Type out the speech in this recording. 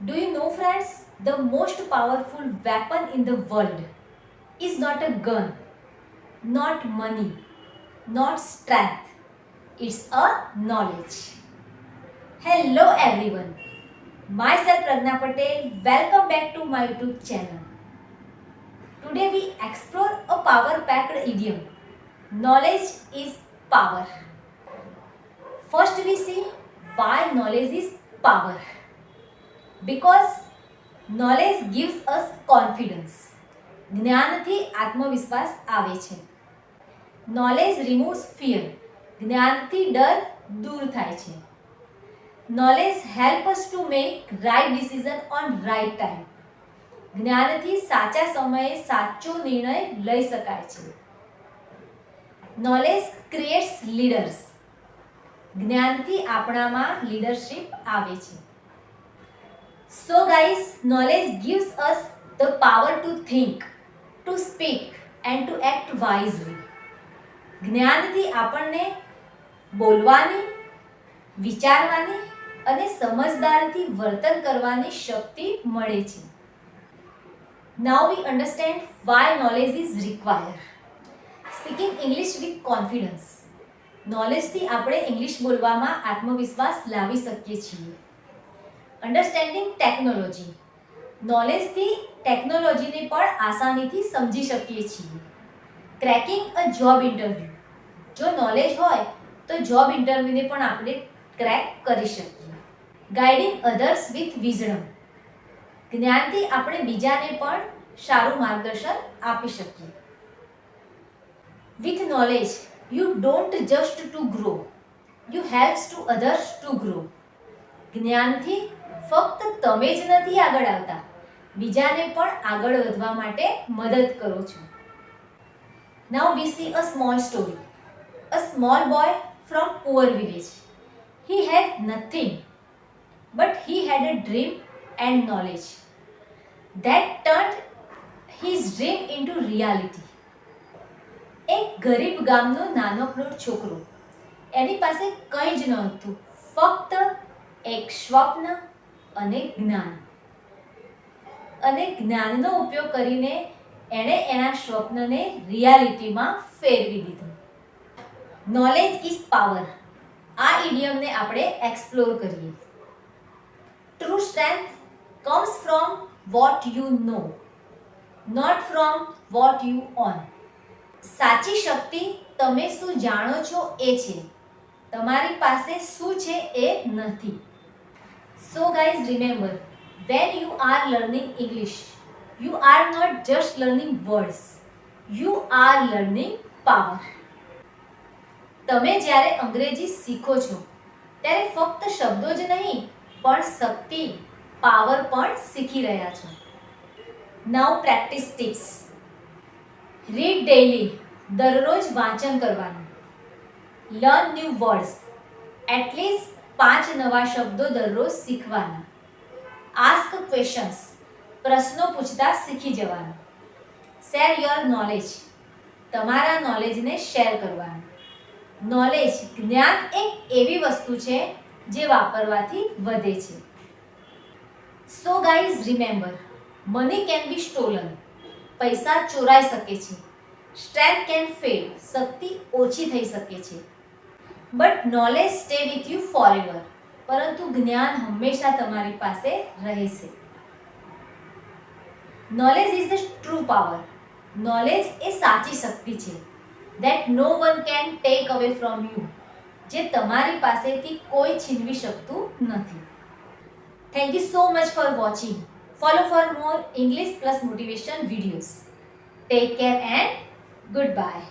Do you know, friends, the most powerful weapon in the world is not a gun, not money, not strength. It's a knowledge. Hello everyone. Myself Pragna Patel. Welcome back to my YouTube channel. Today we explore a power-packed idiom. Knowledge is power. First we see why knowledge is power. Because knowledge gives us confidence. જ્ઞાનથી આત્મવિશ્વાસ આવે છે. Knowledge removes fear. જ્ઞાનથી ડર દૂર થાય છે. Knowledge help us to make right decision on right time. જ્ઞાનથી સાચા સમયે સાચો નિર્ણય લઈ શકાય છે. Knowledge creates leaders. જ્ઞાનથી આપણામાં લીડરશિપ આવે છે. So guys, knowledge gives us the power to think, to speak and to act wisely. જ્ઞાનથી આપણને બોલવાની, વિચારવાની અને સમજદારીથી વર્તન કરવાની શક્તિ મળે છે. Now we understand why knowledge is required. Speaking English with confidence. નોલેજથી આપણે ઇંગ્લિશ બોલવામાં આત્મવિશ્વાસ લાવી શકીએ છીએ. Understanding technology. નોલેજથી ટેકનોલોજીને પણ આસાનીથી સમજી શકીએ છીએ. ક્રેકિંગ અ જોબ ઇન્ટરવ્યૂ. જો નોલેજ હોય તો જોબ ઇન્ટરવ્યૂને પણ આપણે ક્રેક કરી શકીએ. Guiding others with wisdom. જ્ઞાનથી આપણે બીજાને પણ સારું માર્ગદર્શન આપી શકીએ. With knowledge you don't just to grow, you helps to others to grow. જ્ઞાનથી ફક્ત તમે જ નથી આગળ આવતા, બીજાને પણ આગળ વધવા માટે મદદ કરો છો. Now we see a small story. A small boy from poor village. He had nothing, but he had a dream and knowledge that turned his dream into reality. એક ગરીબ ગામનો નાનકડો છોકરો, એની પાસે કંઈ જ નહોતું, ફક્ત એક સ્વપ્ન અને જ્ઞાન. અને જ્ઞાનનો ઉપયોગ કરીને એણે એના સ્વપ્નને રિયાલિટીમાં ફેરવી દીધું. Knowledge is power. આ ઇડિયમને આપણે એક્સપ્લોર કરીએ. True strength comes from what you know, not from what you own. સાચી શક્તિ તમે શું જાણો છો એ છે, તમારી પાસે શું છે એ નથી. So guys, remember, when you are learning English, you are not just learning words, you are learning power. તમે જ્યારે અંગ્રેજી શીખો છો ત્યારે ફક્ત શબ્દો જ નહીં પણ શક્તિ, પાવર પણ શીખી રહ્યા છો. Now practice tips. Read daily. દરરોજ વાંચન કરવાનું. Learn new words. એટલીસ્ટ 5 નવા શબ્દો દરરોજ શીખવાના. Ask questions. પ્રશ્નો પૂછતા શીખી જવાનું. Share your knowledge. તમારા નોલેજને શેર કરવાનું. નોલેજ, જ્ઞાન એક એવી વસ્તુ છે જે વાપરવાથી વધે છે. So guys remember, money can be stolen. પૈસા ચોરાઈ શકે છે. Strength can fed. શક્તિ ઓછી થઈ શકે છે. But knowledge stay with you forever. પરંતુ જ્ઞાન હંમેશા તમારી પાસે રહેશે. Knowledge is the true power. Knowledge એ સાચી શક્તિ છે that no one can take away from you. જે તમારી પાસેથી કોઈ છીનવી શકતું નથી. Thank you so much for watching. Follow for more English plus motivation videos. Take care and goodbye.